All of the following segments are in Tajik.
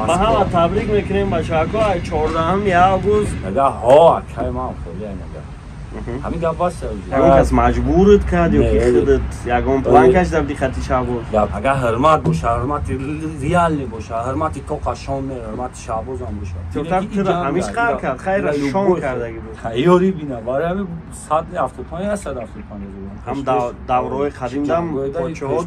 با همه تبریک میکنیم بچه‌ها 14 آگوست نگه ها که ما خیلی نگه همین گپ واسه اون کس مجبورت کرد یا که خودت یگان پلان کش در خطی شعبوز اگه حرمت باشه حرمت ریالی باشه حرمت تو قشان نه حرمت شعبوز هم باشه تو تا همیش قرار کرد خیر شام کرد اگه بود خیاری بینه برای همین 175 یا 175 هم دورای قدیم دم بچه‌ها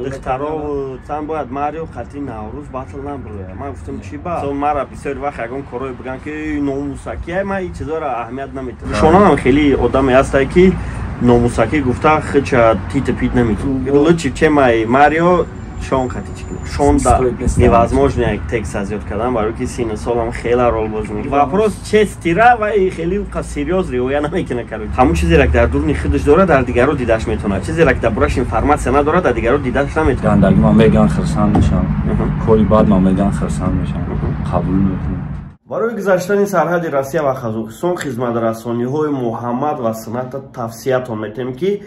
دخترا و تن باید ماریو خطی نوروز باطل نبره من گفتم چی با سو مرا بسیار وقت یگان کارای بگن که ناموسکی من این چیزا را اهمیت نمیدم شما هم خیلی آدمی هستی که ناموسکی گفته خچ تیت پیت نمیتونه لچی چه ماریو شون خطی چیکن شون да невозможно текст азиёт кардан барои ки син солам хела рол боз мекунад вопрос чест тира ва хели серьёз риоя намекуна кард ҳамун чизе ки дар дурни худаш дорад дар дигаро дидаш метавонад чизе ки дар бураш информатсия надорад дар дигаро дидаш наметавонад гандагӣ ман меган хирсан мешам кори бад ман меган хирсан мешам қабул мекунам барои гузаштани сарҳади Россия ва Қазоқистон хизматрасониҳои Муҳаммад ва Сината тавсиятон метем ки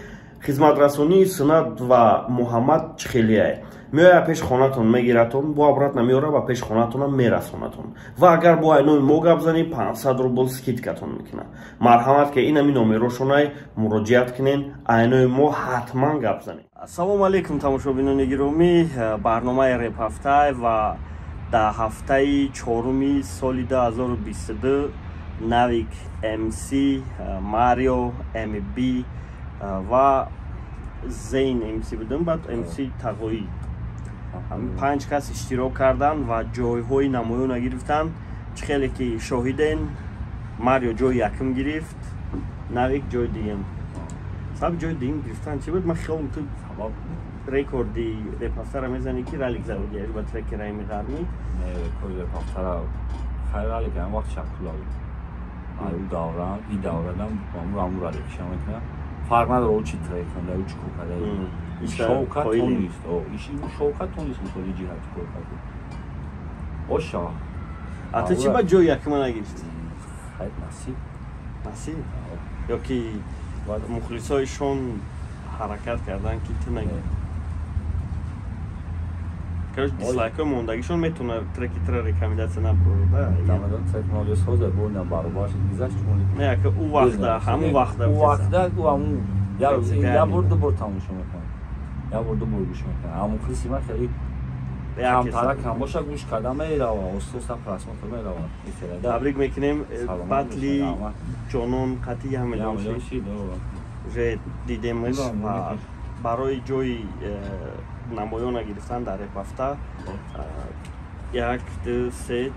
хизматрасонии Синат ва Муҳаммад чӣ хелие меояд пеш хонатон мегиратон бо обратно меора ва пеш хонатонам мерасонатон ва агар бо айнои мо гап занӣ 500 рубл скидкатон мекунад марҳамат ки инами номеро шунай муроҷиат кунен айнои мо ҳатман гап занем ассалому алайкум тамошобинони гиромӣ барномаи репҳафта ва дар ҳафтаи 4 соли 2022 навик МС Марио МБ ва Зейн МС будем бад МС тағоӣ ҳамин 5 кас иштирок кардан ва ҷойҳои намоёна гирифтан чӣ хеле ки шоҳиден Марио ҷои якум гирифт навик ҷои дуюм саб ҷои дуюм гирифтан чӣ буд ман хиёлам ту рекорди репҳафтара мезанӣ ки ралик заводиаш ба треки Раими Ғарбӣ рекорди репҳафтара хайр ралик ҳам вақт шакулави аю давран и даврадам аму ралик киша метавонам фарқ надорад чӣ трек кунда чӣ кор карда шовкат то нест шовкат то нест мисоли ҷиҳати кор карда оша а ту чӣ ба ҷои якума нагирифтӣ хайр насиб ё ки мухлисоишон ҳаракат кардан ки ту нагирифтӣ короче дислайкҳои мондагишон метавонад треки тра рекомендатсия набурда тамадан технология соза бурдам баробарш гузашт не яка у вақта ҳамун вақта у вақта у ҳамун я бор ду бор тамошо мекунам я бор ду бор гӯш мекунам ҳамун хиси ман хеле камтара кам боша гӯш карда мерава оста просмотр мерава табрик мекунем батли ҷонон қатъи ҳамедоншид уже дидемш ва барои ҷои намоёна гирифтан дар репҳафта 1 2 3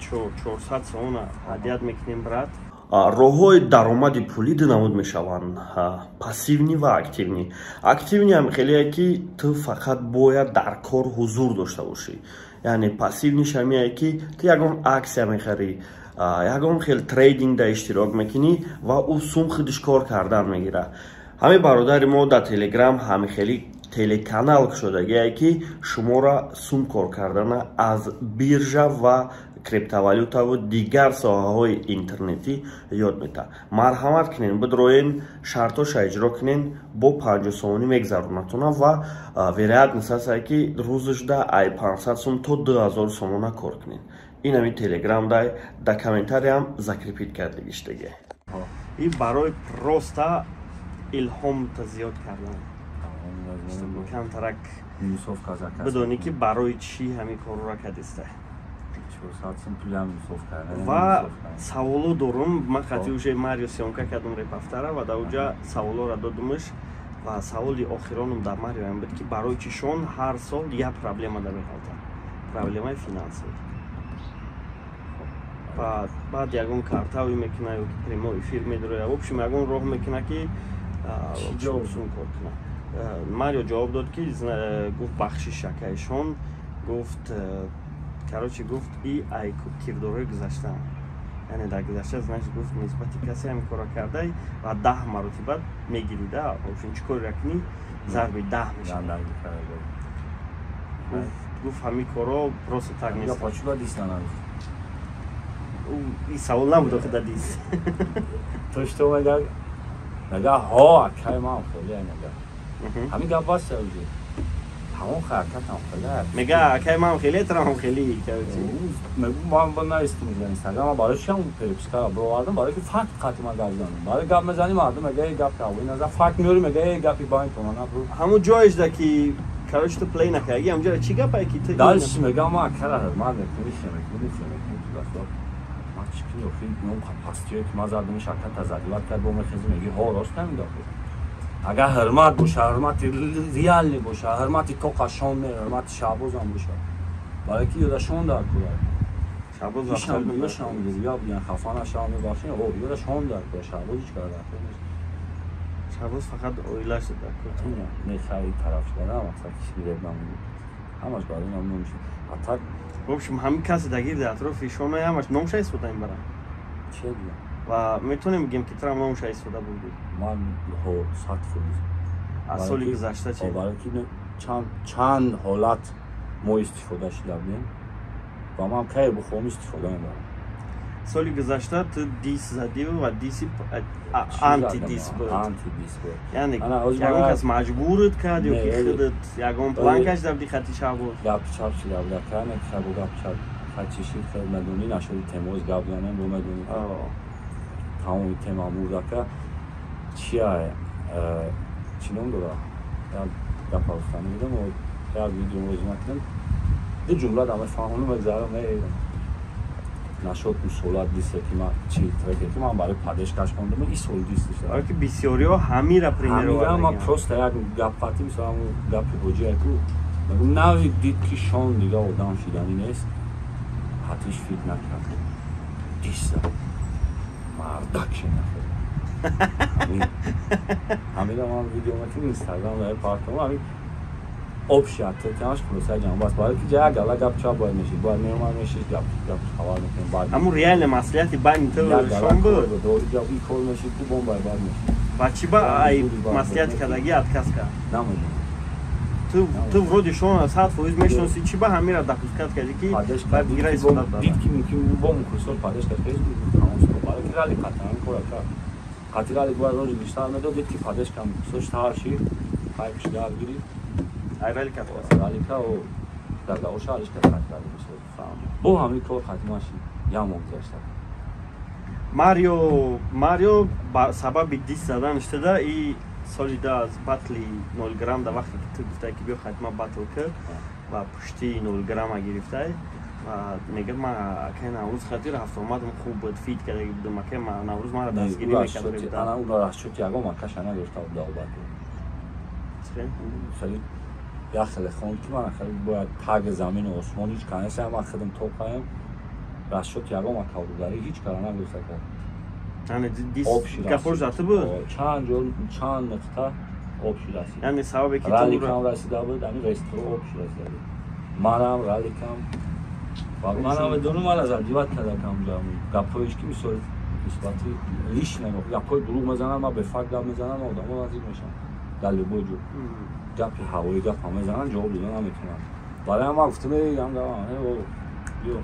400 сомона ҳадият мекунем брат роҳҳои даромади пулӣ ду намуд мешаванд пассивнӣ ва активнӣ активнӣ ҳам хелее ки ту фақат бояд дар кор ҳузур дошта бошӣ яъне пассивниш ҳамие ки ту ягон аксия мехарӣ ягон хел трейдингда иштирок мекунӣ ва ӯ сум худиш кор кардан мегирад ҳамин бародари мо дар телеграм ҳами хеле телеканал шудагие ки шуморо сум кор кардана аз биржа ва криптовалютаву дигар соҳаҳои интернетӣ ёд метавад марҳамат кунен бидроен шартоша иҷро кунен бо 50 сомонӣ мегзаронатона ва вероятност ҳастае ки рӯзашда ай 500 сом то 2000 сомона кор кунен ин ҳамин телеграм дар комментариям закрепит кардагиштаги ин барои проста илҳомта зиёд кардан камтарак бидонӣ ки барои чӣ ҳамин корро кардиста ва саволо дорум ман қатъи уже Марио сёнка кардам репҳафтара ва дар уҷа саволоро додумаш ва саволи охиронум дар Марио ҳам буд ки барои чӣ шон ҳар сол як проблема дар меҳолта проблемаи финанси баъд ягон картави мекуна ё ки прямо эфир медироя в общем ягон роҳ мекуна ки сум кор куна Марио ҷавоб дод ки гуфт бахшиш шакаишон гуфт короче гуфт и ай кирдорҳои гузашта яъне дар гузашта знаеш гуфт нисбати касе ҳамин корро кардай ва 10 маротиба мегирида общем чӣ корра кунӣ зарби 10 мешавад гуфт ҳамин корро просто так нест ин савол набуд охи дар дист то что нага ҳо кай ман хеле нага ҳамин гап васт همون حرکت هم خیلی میگه که من خیلی ترام خیلی که من با نایستی میگم اینستاگرام برایش هم پریپسکا بروادم برای که فقط خاطر من گردم برای گپ میزنیم مردم میگه گپ کاوی نظر فقط میاری میگه گپی با این تو من برو همون جایش ده که کارش تو پلی نکردی همونجا چی گپه کی تو دالش میگم ما کلا من میکنم ما چیکار کنیم نون کپاسیته که ما زدیم شرکت از ادوات کرد با مخزی میگه ها راست نمیگه اگر حرمت باشه حرمت ریال باشه حرمت تو قشون نه حرمت شعبوز هم باشه برای کی یادشون دار کنه شعبوز وقتی میشم یا بیان خفانه شام باشه او یادشون دار کنه شعبوز هیچ کار نکنه شعبوز فقط اویلاش دار کنه نه خیلی طرف شده مثلا کسی میره نمونه همش برای نمونه میشه حتی خب همین کسی دگیر در اطرافشون همش نامش استفاده این برام چه دیگه و میتونیم بگیم که ترام نامش استفاده بودی من ها ساعت فروز از سالی گذشته چه برای که چند حالت ما استفاده شده بودیم و من که بخوام استفاده می‌کنم سالی گذشته تو دیس زدی و دیسی آنتی دیس بود یعنی یکم کس مجبورت کرد یا که خودت یکم پلان کش در دی خطی شعبوز گپ چاپ شده بود که نه شعبوز گپ چاپ خطی شید خیلی مدونی نشدی تموز گپ زنم رو مدونی تمام تمام بود که چیه چی نام داره یا گپ آستانه بودم و یا ویدیو موضوع نکنم دی جمله دامه فهمونو بگذارم نشد اون سولات دیسته که من چی ترکه که من برای پادش کش کندم این سول دیسته شده آره که بسیاری ها همین را پریمیر رو ما پروست یک گپ پاتی میسارم و گپ حجی اکو مگم نوی دید که شان دیگه آدم شیدنی نیست حتیش فیت نکرد دیسته مردک شد نکرد همین من ویدیو مکنی اینستاگرام داره پارتم همین option تنش خلاصه جان بس برای که جا گلا گپ چا باید میشی باید میومد میشی گپ حوال میکنیم بعد همون ریال مسئولیتی بین تو شون بود دور جا این کار میشی تو بمب بعد میشی بچی با ای مسئولیت کداگی ات کس کرد نمود تو ورودی شون از حد فوز میشناسی چی با همین را دقت کردی که بعد میگیره استفاده داره دید که میگیم با مکروسال پادش کرد فیسبوک تمام برای که رالی قطعا کار کرد قطعا رالی باید روز بیشتر نداد دید که پادش کم سوش تاشی پایپش دار گیری ایرالی که رالی که او در داوشالش که کرد میشه با همین کار خدمتشی یا مگذاشته ماریو سبب دیس زدن شده ای سالی ده از بطلی 0 گرم در وقتی که تو گفته که بیا خدمه بطل کرد و پشتی 0 گرم گرفته و میگه من که نوروز خطیر هفت اومدم خوب بود فیت کرده بودم که من نوروز ما را دستگیری میکرد انا اون را شد یگو من کشانه گرفته بود داو بطل خیلی یا خیلی خون که من خیلی باید تاگ زمین و آسمان هیچ کنیسه هم خدم توقعیم را شد یگو من کوداری هیچ کار نگرفته کرد یعنی دیس کفور زده بود چند نقطه آب شده یعنی سببی که رالی کم رسیده بود یعنی رستوران آب شده بود منم رالی کم و منم دونو من از دیوات کرده کم جامعه گپایش که میسوری اثباتی لیش نمید گپای دروغ میزنن ما به فکر گپ میزنن آدم‌ها نزدیک میشن دل بوجو گپ هوایی گپ هم میزنن جواب دادن نمیتونن برای ما گفتم میگم او یو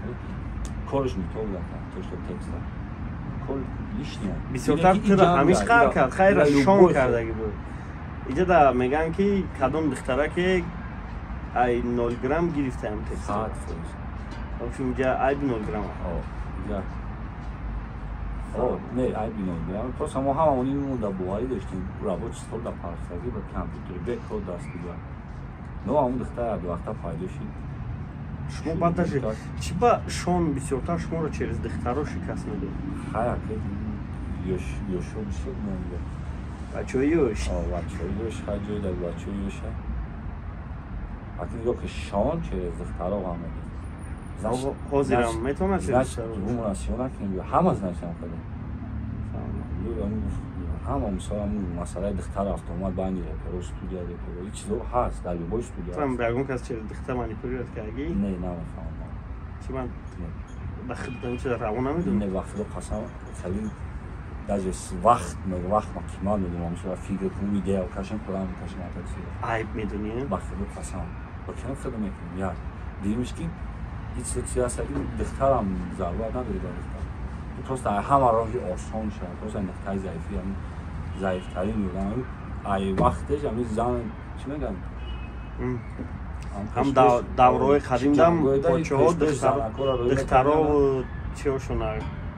کارش میتونه توش تکست کل لیش نه بسیارتر تو همیش قرار کرد خیر شام کرده بود اینجا دا میگن که کدوم دختره که ای 0 گرم گرفته هم تکست ساعت فروش خب اینجا ای 0 گرم نه ای 0 گرم پس ما همونی مونده بوهایی داشتیم رابط ستول در پارسازی با کامپیوتر بک رو دست دیگر نو همون دختره دو وقتا فایده شید شما بعدش چی با شون بسیارتر شما رو چرز دختره شکست میده خیلی که یوشو بشید نمیده بچه یوش بچه یوش خیلی جایی در بچه یوشه حتی نگاه که شان چرز دختره رو هم میده حاضرم میتونم چرز دختره رو مناسیون نکنیم هم از نشم کنیم همه مثلا مسئله دختر رفت اومد بانی رپر استودیا رپر هیچ چیزو هست در با استودیا تو هم بگم که از چه دختر مانیپوریت کردی نه نمیفهمم چی من دخترم چه روون نمیدونم نه وقت رو قسم خیلی داجس وقت ما کیمان میدونم مثلا فیگور کو ایده و کاشن پلان کاشن اتاسی عیب میدونی وقت رو قسم با کم خدمت میکنم یا دیمش کی هیچ سیاسی دخترم ضرورت نداره دختر پس در همه راهی آسان شد پس نقطه ضعیفی هم ضعیفترین میگن ای وقتش همین زن چی میگن هم دورهای قدیم دم پاچه‌ها دخترها و چیاشون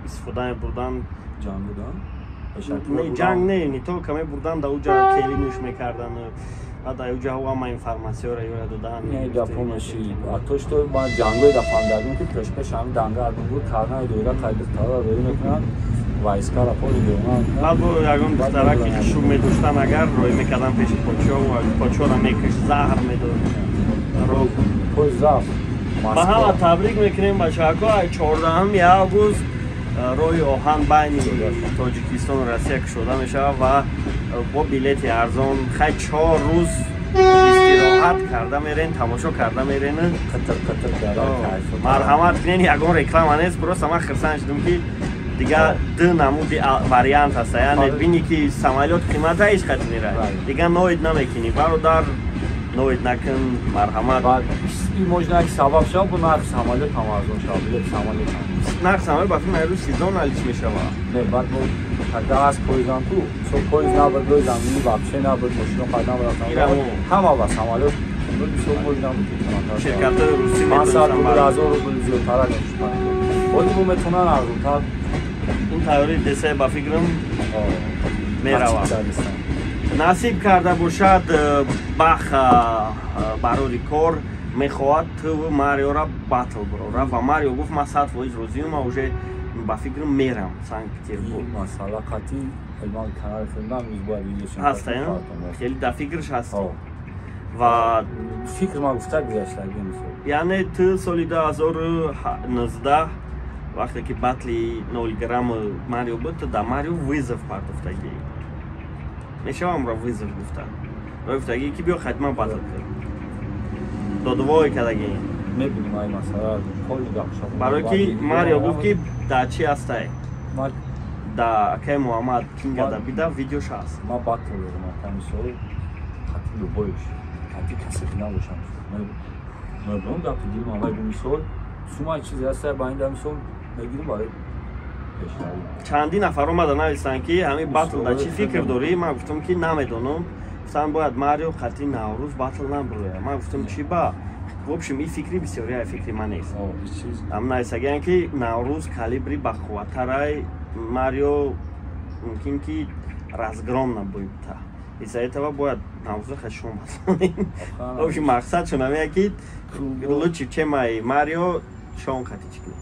استفاده بردن جنگ بودن؟ نه جنگ نه تو کمی بردن در اونجا کلی نوش میکردن بعد اونجا هم اینفورماسیون را یاد دادن نه دپونشی اتوش تو با جنگای دفعه دادن که پیش هم دنگا بود کارنا دویرا تا دخترها روی میکنن وایسکا را پول میدونن بعد با یگان دخترها که شوم میدوشتن اگر روی میکردن پیش پاچه را میکش زهر میدون رو پول زهر با هم تبریک میکنیم بچه‌ها 14 آگوست روی آهن بین تاجیکستان و روسیه شده میشه و با بلیت ارزان خیلی 4 روز استراحت کرده میرین تماشا کرده میرین مرحمت کنین یگان رکلام نیست برست ما خرسان شدیم که دیگه دو نمود واریانت هست یعنی بینی که سمالیات قیمت هایش خط میره دیگه نوید نمیکنی برادر نوید نکن مرحمت این موجنه که سبب شد با نرخ سمالیات هم ارزان شد بلیت سمالیات هم نرخ سمالیات بافی میرو سیزون علیش میشه نه بعد اگر از پویزان تو سو پویز نبرد دوی زمینی بابشه نبرد ماشین قدم رفتن همه با سمالیات سو پویز نبرد شرکت روسی میتونن 500 روبل 1000 روبل زیادتر نمیشن خودی بو میتونن ارزونتر این تیاری دسته با فکرم میروم نصیب کرده باشد بخ برای کار میخواهد تو ماریو را باتل برو و ماریو گفت ما 100% روزیم و اوجه با فکرم میرم سانک پترزبورگ مسئله قطعی المان کنار فیلم میزبانی هست خیلی در فکرش هست و فکر ما گفته گذاشت یعنی تو سال 2019 وقتی که باتلی 0 گرم ماریو بود در ماریو ویزف پرداختگی میشه امرا ویزف گفتگی که بیا حتما باتل کرد دادوای کردگی میبینیم این مسئله کلی گپشپ برای که ماریو گفت که در چی هسته در که محمد کینگ در بیده ویدیوش هست ما باتل دارم کمیسور خطی دو بایش خطی کسی که نباشم مردم گفت دیگه محمد میسول شما چیزی هسته با این دمیسول بگیریم باید چندی نفر اومدن نوشتن که همین باتل در چی فکر داری؟ من گفتم که نمیدونم گفتن باید ماریو خطی نوروز باتل نبروه من گفتم چی با؟ گفتم این فکری بسیاری فکری من نیست هم نایستگیان که نوروز کالیبری بخواترای ماریو ممکن که رزگرام نبوید تا ایسایی تا باید نوروز خشم باتلیم گفتم مقصد شنویه که لوچی چه مای ماریو شون خطی چکنی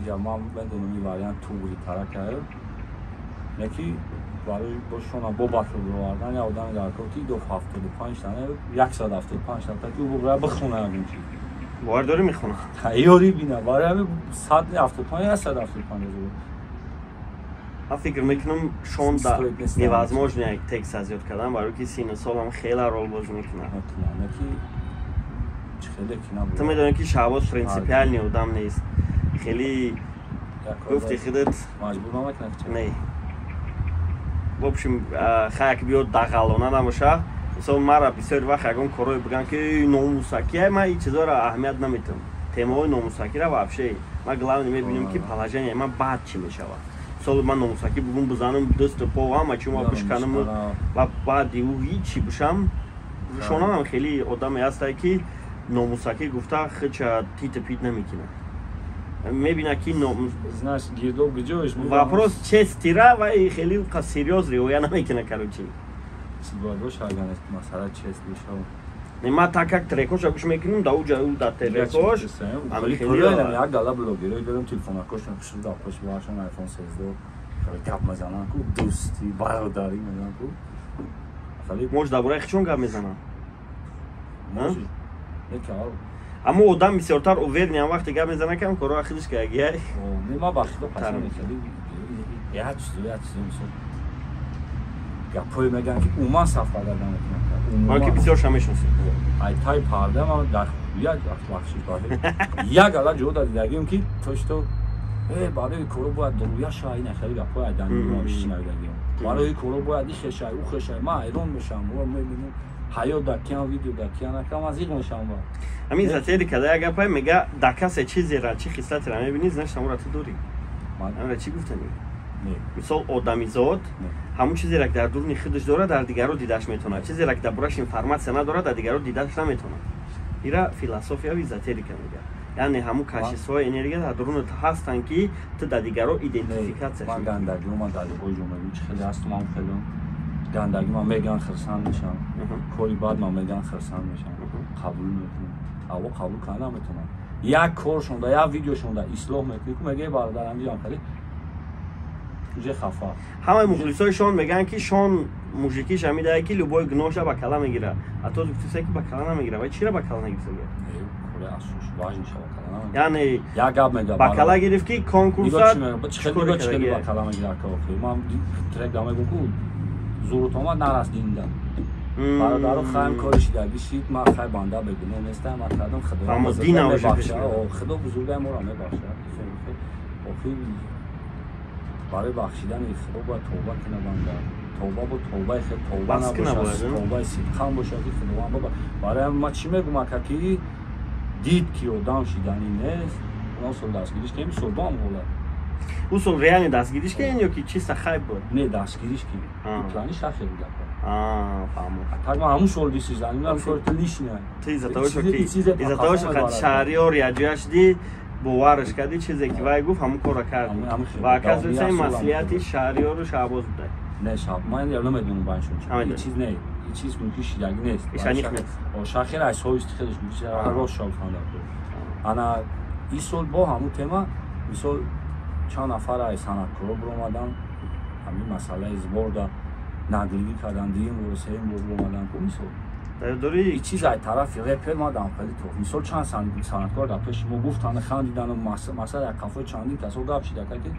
یا ما بدونم این واریانت توری ترکه یکی برای باشون با باتل بردن یا آدم در کوتی 275 تنه 175 تنه که او بگره بخونه همین چی بار داری میخونه تیاری بینه برای همین 175 یا 175 من فکر میکنم شون در نیوازماج نیک تکس از یاد کردن برای که سینه سال هم خیلی رول باز میکنه تو میدونی که شعبات پرینسیپیال نیودم نیست خیلی گفتی خودت مجبور نمیکنه نه بابشیم خیلی بیاد داخلانه نباشه مثلا مرا بسیار وقت اگه کارای بگن که ناموسکی من این چیزا را اهمیت نمیدم تمای ناموسکی را وابشه من گلاو نمیبینم که پلاژن من بعد چی میشه مثلا من ناموسکی بگم بزنم دست پا هم چون بشکنم و بعد او هیچی بشم شونا هم خیلی آدمی هست که ناموسکی گفته خیلی تیت پیت نمیکنه میبینه که знаешь гидо гжош вопрос чести ра ва خیلی سریوس риоя نمیکنه короче сигадош аганес масала чест мишав нема так как трекош агуш мекунем да уҷа у да трекош амали хеле як дала блогеро дорам телефонакош шуд да пош башан iPhone 13 гап мазанан ку дӯстӣ бародарӣ мезанан ку хали мош да бораи хичон гап мезанам некал اما آدم بسیارتر اوورنی هم وقتی گپ میزنه کم کارو خودش که اگه ما بخدا پسند می‌کنیم یه چیزی میشه گپای میگن که اوما صفحه دادن میکنن ما که بسیار شمیشونسی ای تای پرده ما در یک بخشی داره یک علا جو دادیم که تو برای کارو باید درویا شای نخری گپای دادن میشه نمیدونم برای کارو باید خشای او خشای ما ایران میشم و میبینیم حیات دکیان ویدیو دکیان نکام از این میشم با همین زاتیلی که دیگه گپای میگه دکاس چیزی را چی خصلتی را میبینید نه شما را تو دوری من را چی گفتنی مثال آدمیزاد همون چیزی را که در درون خودش داره در دیگران دیدش میتونه چیزی را که در برش اینفورماسیون نداره در دیگران دیدش نمیتونه ира философияви эзотерика мегӯяд. Яъне ҳамун кашфҳои энергия дар дуруни ту ҳастанд, ки ту дар дигарро идентификатсия ман гандагиро ман дар ҳои ҷомеӣ чӣ хеле ҳастам, ман хеле гандагӣ ман мегӯям хирсанд мешавам, кори бад ман мегӯям хирсанд мешавам, қабул мекунам. Аввал қабул карда наметавонам. Як коршон, як видеошон дар ислоҳ мекунӣ, ку мегӯи бародарам диям хеле уже хафа. ҳамаи мухлисои Шон мегӯянд, ки Шон мужикиша медаҳад, ки любой гуноҳша ба кала мегирад. Ҳатто гуфтиса, ки ба кала намегирад. Вай чира ба кала нагирифта? Яъне як гап мегӯям. Ба кала гирифт, ки конкурсат чиқади чиқади ба кала мегирад ка охир. Ман трек да мегӯям, ку зурут омад нарас динда. бародару хайм кориш кардӣ, шид ман хай банда бегуноҳ нестам, ман кардам худо мебахшад. Худо бузургаи моро мебахшад. Охир барои бахшидани худо бояд тавба кунад банда. Тавба бо тавбаи хел тавба набошад, тавбаи сидқан бошад, ки худованд баба. Барои ман чӣ мегӯям, ки дид ки одам шидани нест, он сол дастгириш кем сурбам ҳолад. Ӯ сол реально дастгириш кен ё ки чиста хайп буд? Не, дастгириш кем. Плани шахер гап. Фаҳмам. Так ман ҳамун сол дисизан, ман сол лишня. Ты из-за того, что шаҳриёр яҷоя шуди, боварш кардӣ, чизе ки вай гуфт ҳамун кора кард. Ва оказывается маслиҳати шаҳриёру Шаҳбоз буда. Не, ман намедонам ба иншон чӣ. Чиз не, чиз мумкин шидагӣ нест. Ишаниқ нест. Шахер ай соҳисти хелеш рост шав фанда. Ана ин сол бо ҳамун тема, мисол чанд нафар ай санъаткоро биромадан, ҳамин масъалаи зборда наглигӣ кардан, дуюм бор, сеюм бор биромадан, ку мисол. Дори чиз ай тарафи репер мадам хеле то. Мисол чанд санъаткор дар пеши мо гуфтанд, хандидан, масъала як кафои чандин касо гап шида ки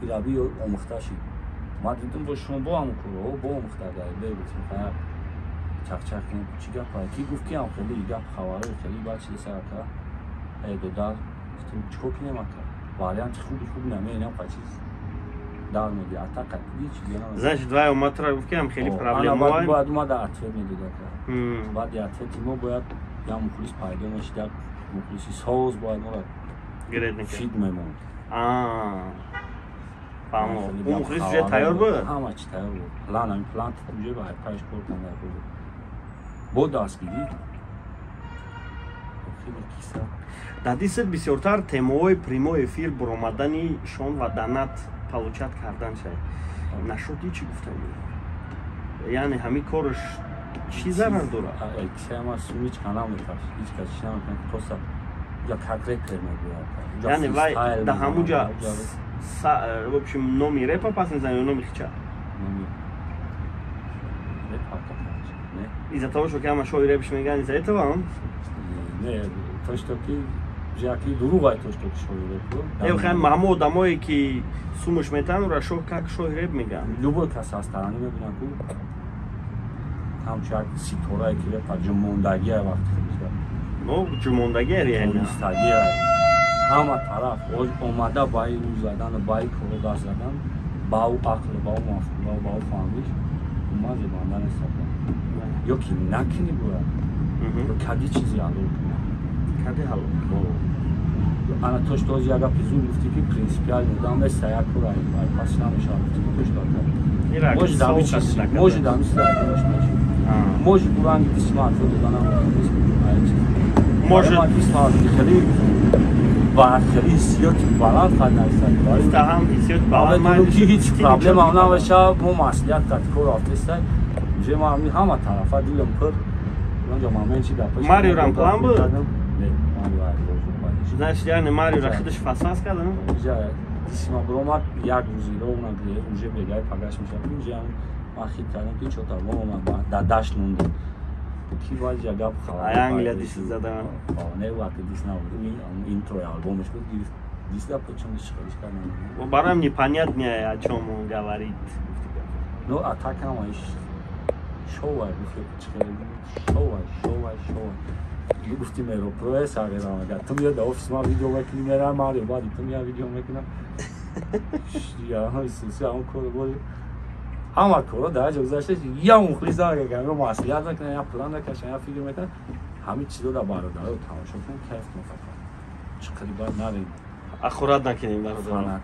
ираби омӯхта шид. Ман дидам бо шумо бо ҳамун короҳо бо омӯхта гаида гуфтем хая чақчақ кунем, чӣ гап ай ки гуфт ки ҳам хеле гап хабарои хеле баъд чида сарака додар гуфтем чикор кунем ака варианти хуби намеинам ка чиз дар мегирад атака ҳеҷ чиз намеинам. Значит вай омад тура гуфт ки ҳам хеле проблемаҳои бояд омада ответ медода ка баъди ответи мо бояд як мухлис пайдо мешид, як мухлиси соз бояд моро фид мемонд. Фаҳмам. Ӯ мухлис уже тайёр буд? Ҳама чӣ тайёр буд. План уже ба паш кор карда буд. Бо дастгирӣ дар дистат бисёртар темаҳои прямой эфир биромадани Шон ва Данат получат кардан шад. Нашоди чӣ гуфтам? Яъне ҳамин корш чӣ зарар дорад? Кисама сумичка наметаш. Ҳеҷ кас чӣ наметавонад просто як репер мегӯяд. Яъне вай дар ҳамунҷа в общем номи репа пас мезанад ё номи хича? Из-за того, что ҳама шои репш мегӯянд, из-за этого? Не, то что ки яки дуруғай то что ки шои реп буд. Хам ҳамон одамое ки сумуш метавонанд ра шо как шои реп мегӯянд. Любой кас аз тарани мебинад ку ҳамчун як ситорае ки репа ҷумондагия вақти хелишад. Ну, ҷумондагия реально. Истагия ҳама тараф омада баи рӯ задан, баи коро даст задан, бау ақл, бау мафкура, бау фаҳмиш, умад зебанда нестад. Ё ки накини бояд, ё кади чизи ҳалол кунад. Кади ҳалол? Ана то что аз як гапи зуд гуфти ки принципиални одам нест, як кора ай пас намешавад гуфти ки то что кад. Може дами чизи, може дами чизи айдаш меши. Може буранги дисмат фото дана нест. Може дисмат хеле ба хеле сиёти баланд хад наистад. Истаҳам сиёти баланд ман ки ҳеҷ проблема набоша, мо маслиҳат кад кор афтеста. Уже ман ҳама тарафа дилам пур. Онҷа ман чи гапаш. Марио рам план буд? Не, Марио ай. Значит, яъне Марио ра худаш фасас кардан? Уже дисма биромад як рӯзи роҳ нагиред, уже бегай пагаш мешавад. Уже ман хит кардам ки чота мо дар дашт мондем. Ки бояд як гап хабар. Ай Англия дист задан. Не вақти дист набуд. Интро альбомаш буд. Дист почему чиқариш кардам. Барам непонятно, о чём он говорит. Ну, а так ҳама иш шоуай шоуай. Ё гуфти меро проес агерам агар ту меёд офис ман видео мекунӣ мерам Марио баъди ту меяд видео мекунам. Яҳои сусӣ ҳамон коро боли ҳама коро дар ҷо гузашташ я мухлис агар ё маслиҳат мекунам, я план мекашам, я фикр мекунам. Ҳамин чизо дар бародаро тамошо кунем, кайф кунем фақат. Чиқади бад нарем. Ахурат накунем бародаро.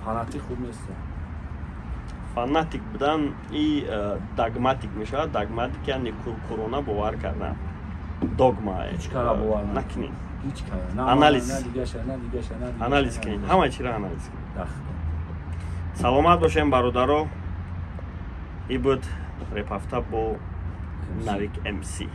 Фанатӣ хуб нест. Фанатик будан и догматик мешавад. Догматик яъне куркурона бовар кардан. догма هیچ کارا باور نکنین. هیچ کارا نه Анализ. نه دیگه نه دیگه نه анализ کنین. همه چی را анализ کنین. داخل саломат бошем бародаро. ин буд репафта бо Навик MC.